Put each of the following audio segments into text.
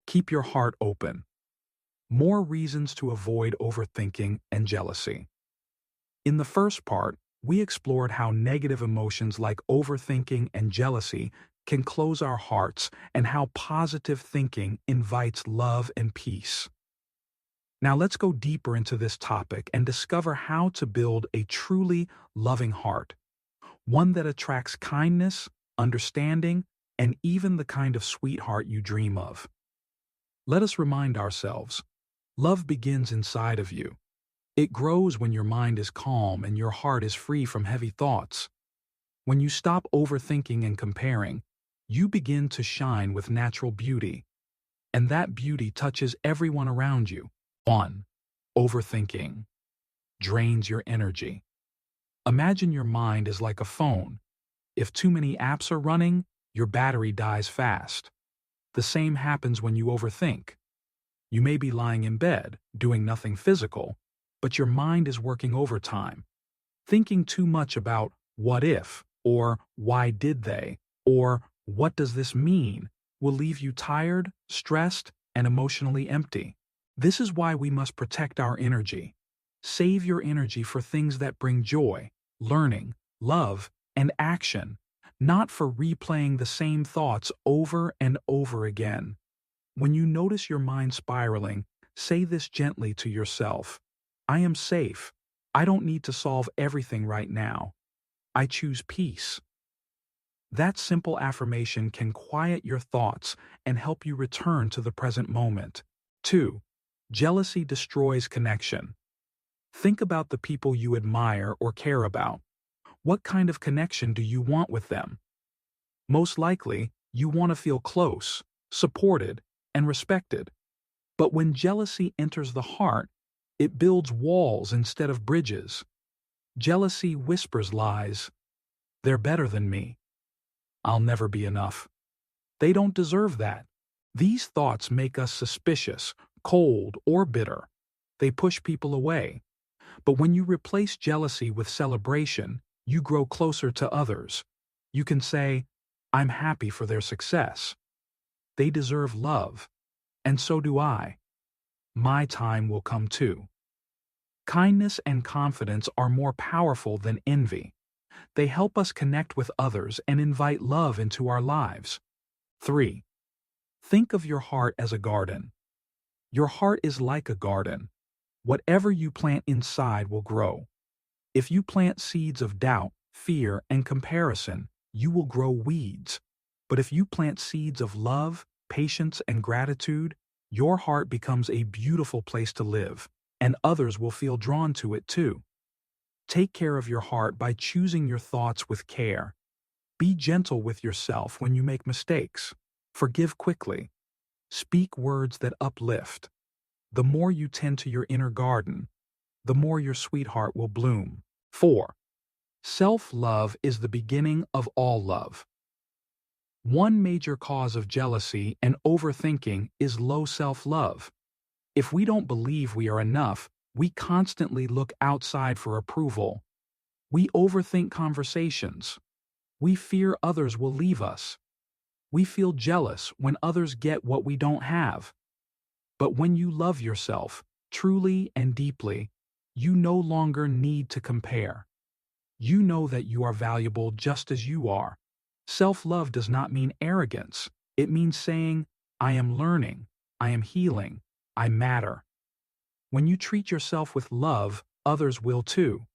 Keep your heart open. More reasons to avoid overthinking and jealousy. In the first part, we explored how negative emotions like overthinking and jealousy can close our hearts and how positive thinking invites love and peace. Now let's go deeper into this topic and discover how to build a truly loving heart, one that attracts kindness, understanding, and even the kind of sweetheart you dream of. Let us remind ourselves, love begins inside of you. It grows when your mind is calm and your heart is free from heavy thoughts. When you stop overthinking and comparing, you begin to shine with natural beauty. And that beauty touches everyone around you. 1. Overthinking drains your energy. Imagine your mind is like a phone. If too many apps are running, your battery dies fast. The same happens when you overthink. You may be lying in bed, doing nothing physical, but your mind is working overtime. Thinking too much about what if, or why did they, or what does this mean, will leave you tired, stressed, and emotionally empty. This is why we must protect our energy. Save your energy for things that bring joy, learning, love, and action, not for replaying the same thoughts over and over again. When you notice your mind spiraling, say this gently to yourself. I am safe. I don't need to solve everything right now. I choose peace. That simple affirmation can quiet your thoughts and help you return to the present moment. 2. Jealousy destroys connection. Think about the people you admire or care about. What kind of connection do you want with them? Most likely, you want to feel close, supported, and respected. But when jealousy enters the heart, it builds walls instead of bridges. Jealousy whispers lies. They're better than me. I'll never be enough. They don't deserve that. These thoughts make us suspicious, cold, or bitter. They push people away. But when you replace jealousy with celebration, you grow closer to others. You can say, I'm happy for their success. They deserve love, and so do I. My time will come too. Kindness and confidence are more powerful than envy. They help us connect with others and invite love into our lives. 3. Think of your heart as a garden. Your heart is like a garden. Whatever you plant inside will grow. If you plant seeds of doubt, fear, and comparison, you will grow weeds. But if you plant seeds of love, patience, and gratitude, your heart becomes a beautiful place to live, and others will feel drawn to it too. Take care of your heart by choosing your thoughts with care. Be gentle with yourself when you make mistakes. Forgive quickly. Speak words that uplift. The more you tend to your inner garden, the more your sweetheart will bloom. 4. Self-love is the beginning of all love. One major cause of jealousy and overthinking is low self-love. If we don't believe we are enough, we constantly look outside for approval. We overthink conversations. We fear others will leave us. We feel jealous when others get what we don't have. But when you love yourself, truly and deeply, you no longer need to compare. You know that you are valuable just as you are. Self-love does not mean arrogance. It means saying, I am learning, I am healing, I matter. When you treat yourself with love, others will too.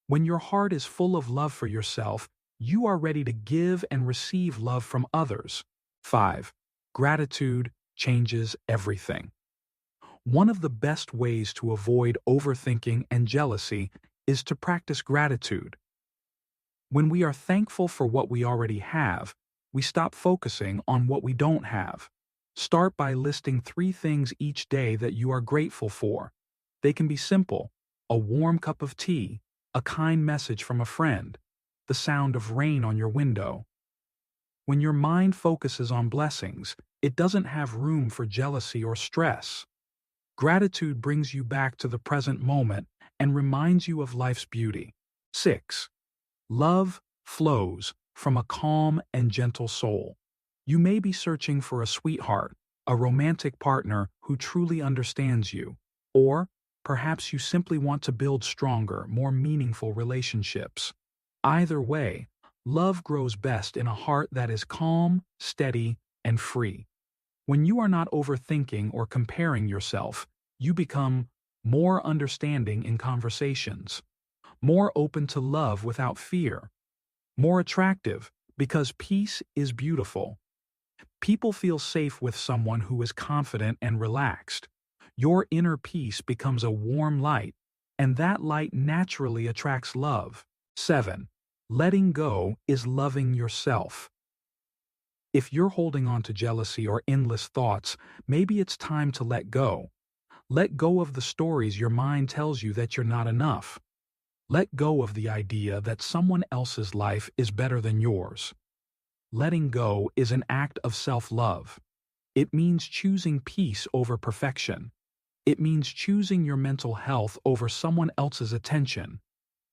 When your heart is full of love for yourself, you are ready to give and receive love from others. 5. Gratitude changes everything. One of the best ways to avoid overthinking and jealousy is to practice gratitude. When we are thankful for what we already have, we stop focusing on what we don't have. Start by listing 3 things each day that you are grateful for. They can be simple: a warm cup of tea, a kind message from a friend, the sound of rain on your window. When your mind focuses on blessings, it doesn't have room for jealousy or stress. Gratitude brings you back to the present moment and reminds you of life's beauty. 6. Love flows from a calm and gentle soul. You may be searching for a sweetheart, a romantic partner who truly understands you, or perhaps you simply want to build stronger, more meaningful relationships. Either way, love grows best in a heart that is calm, steady, and free. When you are not overthinking or comparing yourself, you become more understanding in conversations, more open to love without fear, more attractive because peace is beautiful. People feel safe with someone who is confident and relaxed. Your inner peace becomes a warm light, and that light naturally attracts love. 7. Letting go is loving yourself. If you're holding on to jealousy or endless thoughts, maybe it's time to let go. Let go of the stories your mind tells you that you're not enough. Let go of the idea that someone else's life is better than yours. Letting go is an act of self-love. It means choosing peace over perfection. It means choosing your mental health over someone else's attention.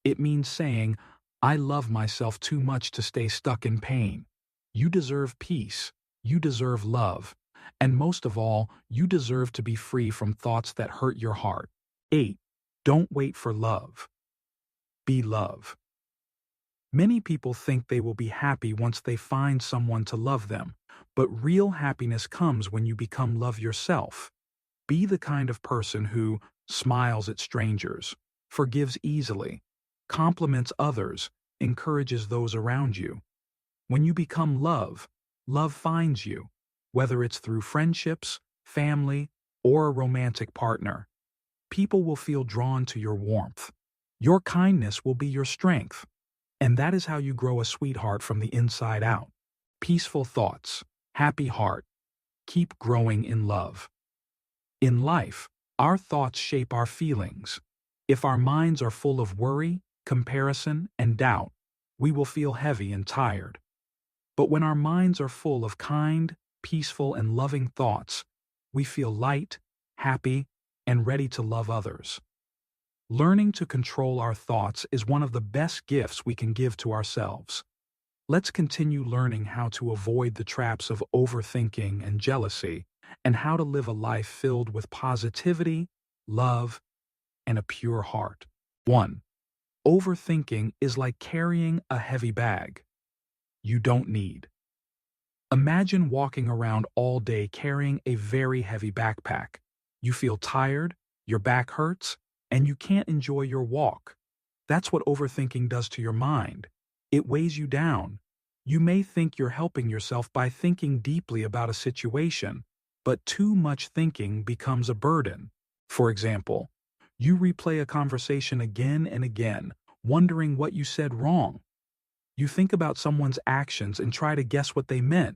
It means saying, I love myself too much to stay stuck in pain. You deserve peace. You deserve love. And most of all, you deserve to be free from thoughts that hurt your heart. 8. Don't wait for love. Be love. Many people think they will be happy once they find someone to love them, but real happiness comes when you become love yourself. Be the kind of person who smiles at strangers, forgives easily, compliments others, encourages those around you. When you become love, love finds you, whether it's through friendships, family, or a romantic partner. People will feel drawn to your warmth. Your kindness will be your strength. And that is how you grow a sweetheart from the inside out. Peaceful thoughts, happy heart. Keep growing in love. In life, our thoughts shape our feelings. If our minds are full of worry, comparison, and doubt, we will feel heavy and tired. But when our minds are full of kind, peaceful, and loving thoughts, we feel light, happy, and ready to love others. Learning to control our thoughts is one of the best gifts we can give to ourselves. Let's continue learning how to avoid the traps of overthinking and jealousy, and how to live a life filled with positivity, love, and a pure heart. 1. Overthinking is like carrying a heavy bag you don't need. Imagine walking around all day carrying a very heavy backpack. You feel tired, your back hurts, and you can't enjoy your walk. That's what overthinking does to your mind. It weighs you down. You may think you're helping yourself by thinking deeply about a situation, but too much thinking becomes a burden. For example, you replay a conversation again and again, wondering what you said wrong. You think about someone's actions and try to guess what they meant.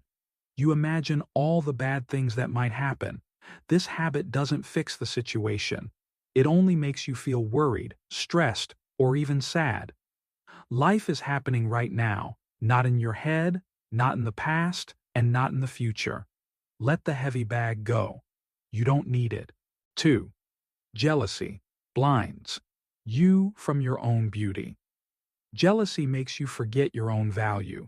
You imagine all the bad things that might happen. This habit doesn't fix the situation. It only makes you feel worried, stressed, or even sad. Life is happening right now, not in your head, not in the past, and not in the future. Let the heavy bag go. You don't need it. 2. Jealousy blinds you from your own beauty. Jealousy makes you forget your own value.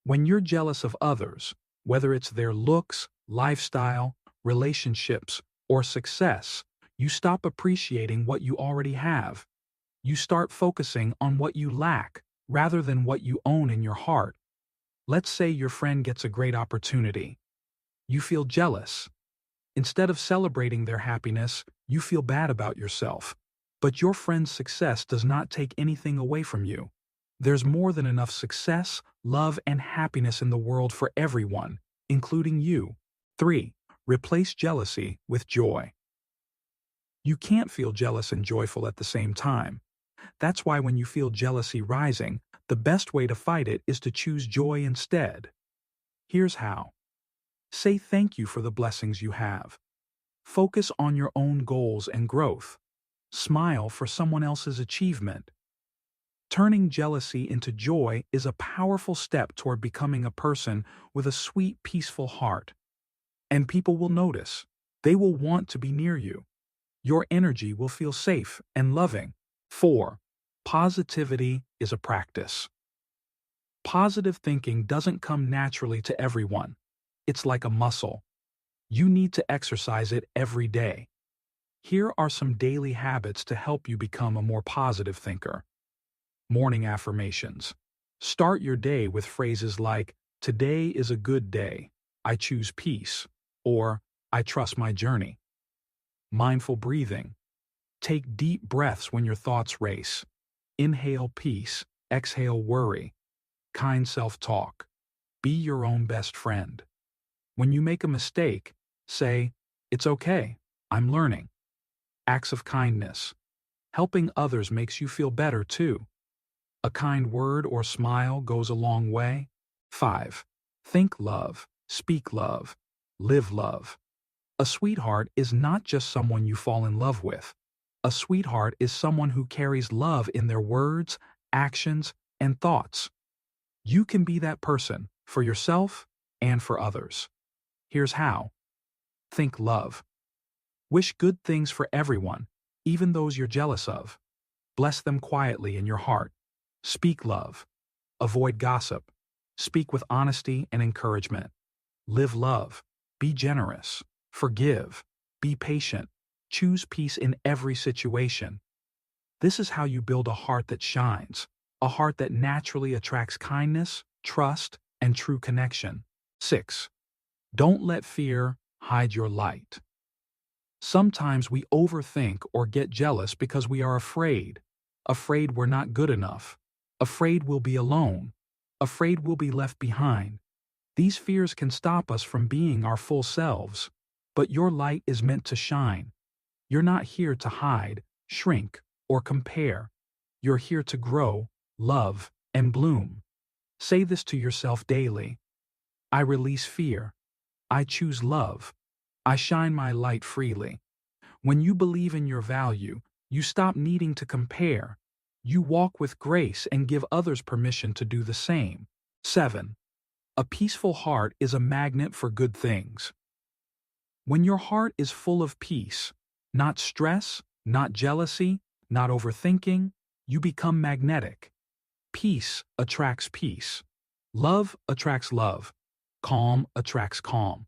When you're jealous of others, whether it's their looks, lifestyle, relationships, or success, you stop appreciating what you already have. You start focusing on what you lack rather than what you own in your heart. Let's say your friend gets a great opportunity. You feel jealous. Instead of celebrating their happiness, you feel bad about yourself. But your friend's success does not take anything away from you. There's more than enough success, love, and happiness in the world for everyone, including you. 3. Replace jealousy with joy. You can't feel jealous and joyful at the same time. That's why when you feel jealousy rising, the best way to fight it is to choose joy instead. Here's how. Say thank you for the blessings you have. Focus on your own goals and growth. Smile for someone else's achievement. Turning jealousy into joy is a powerful step toward becoming a person with a sweet, peaceful heart. And people will notice. They will want to be near you. Your energy will feel safe and loving. 4. Positivity is a practice. Positive thinking doesn't come naturally to everyone. It's like a muscle. You need to exercise it every day. Here are some daily habits to help you become a more positive thinker. Morning affirmations. Start your day with phrases like, "Today is a good day," "I choose peace," or "I trust my journey." Mindful breathing. Take deep breaths when your thoughts race. Inhale peace, exhale worry. Kind self-talk. Be your own best friend. When you make a mistake, say, "It's okay, I'm learning." Acts of kindness. Helping others makes you feel better too. A kind word or smile goes a long way. 5. Think love, speak love, live love. A sweetheart is not just someone you fall in love with. A sweetheart is someone who carries love in their words, actions, and thoughts. You can be that person for yourself and for others. Here's how. Think love. Wish good things for everyone, even those you're jealous of. Bless them quietly in your heart. Speak love. Avoid gossip. Speak with honesty and encouragement. Live love. Be generous. Forgive. Be patient. Choose peace in every situation. This is how you build a heart that shines, a heart that naturally attracts kindness, trust, and true connection. 6. Don't let fear hide your light. Sometimes we overthink or get jealous because we are afraid. Afraid we're not good enough. Afraid we'll be alone. Afraid we'll be left behind. These fears can stop us from being our full selves. But your light is meant to shine. You're not here to hide, shrink, or compare. You're here to grow, love, and bloom. Say this to yourself daily. I release fear. I choose love. I shine my light freely. When you believe in your value, you stop needing to compare. You walk with grace and give others permission to do the same. 7. A peaceful heart is a magnet for good things. When your heart is full of peace, not stress, not jealousy, not overthinking, you become magnetic. Peace attracts peace. Love attracts love. Calm attracts calm.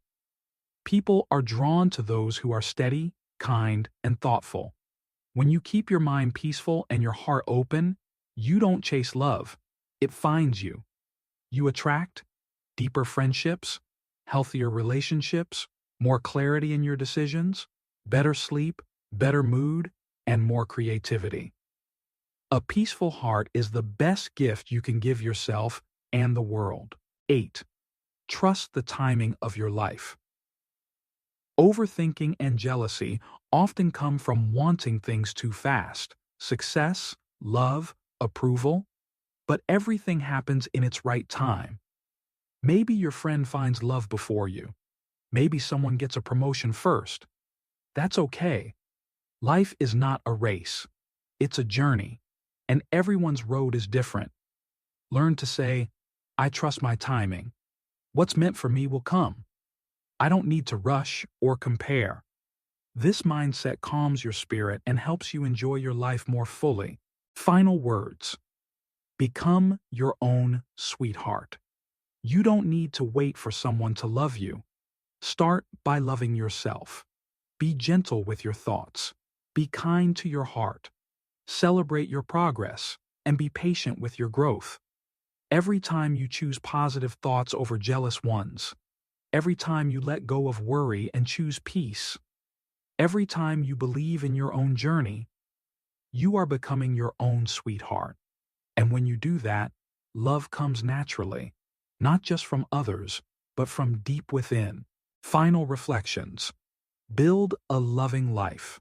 People are drawn to those who are steady, kind, and thoughtful. When you keep your mind peaceful and your heart open, you don't chase love. It finds you. You attract deeper friendships, healthier relationships, more clarity in your decisions, better sleep, better mood, and more creativity. A peaceful heart is the best gift you can give yourself and the world. 8. Trust the timing of your life. Overthinking and jealousy often come from wanting things too fast. Success, love, approval. But everything happens in its right time. Maybe your friend finds love before you. Maybe someone gets a promotion first. That's okay. Life is not a race. It's a journey. And everyone's road is different. Learn to say, I trust my timing. What's meant for me will come. I don't need to rush or compare. This mindset calms your spirit and helps you enjoy your life more fully. Final words. Become your own sweetheart. You don't need to wait for someone to love you. Start by loving yourself. Be gentle with your thoughts. Be kind to your heart. Celebrate your progress and be patient with your growth. Every time you choose positive thoughts over jealous ones, every time you let go of worry and choose peace, every time you believe in your own journey, you are becoming your own sweetheart. And when you do that, love comes naturally, not just from others, but from deep within. Final reflections. Build a loving life.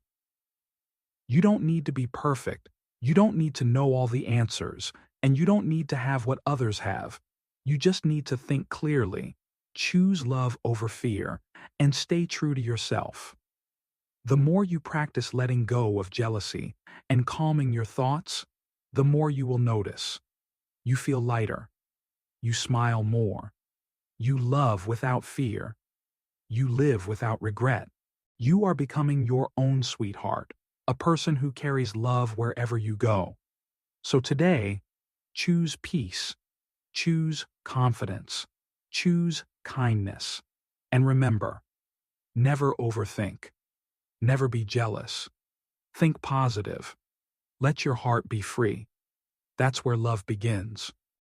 You don't need to be perfect. You don't need to know all the answers, and you don't need to have what others have. You just need to think clearly, choose love over fear, and stay true to yourself. The more you practice letting go of jealousy and calming your thoughts, the more you will notice. You feel lighter. You smile more. You love without fear. You live without regret. You are becoming your own sweetheart, a person who carries love wherever you go. So today, choose peace. Choose confidence. Choose kindness. And remember, Never overthink. Never be jealous. Think positive. Let your heart be free. That's where love begins.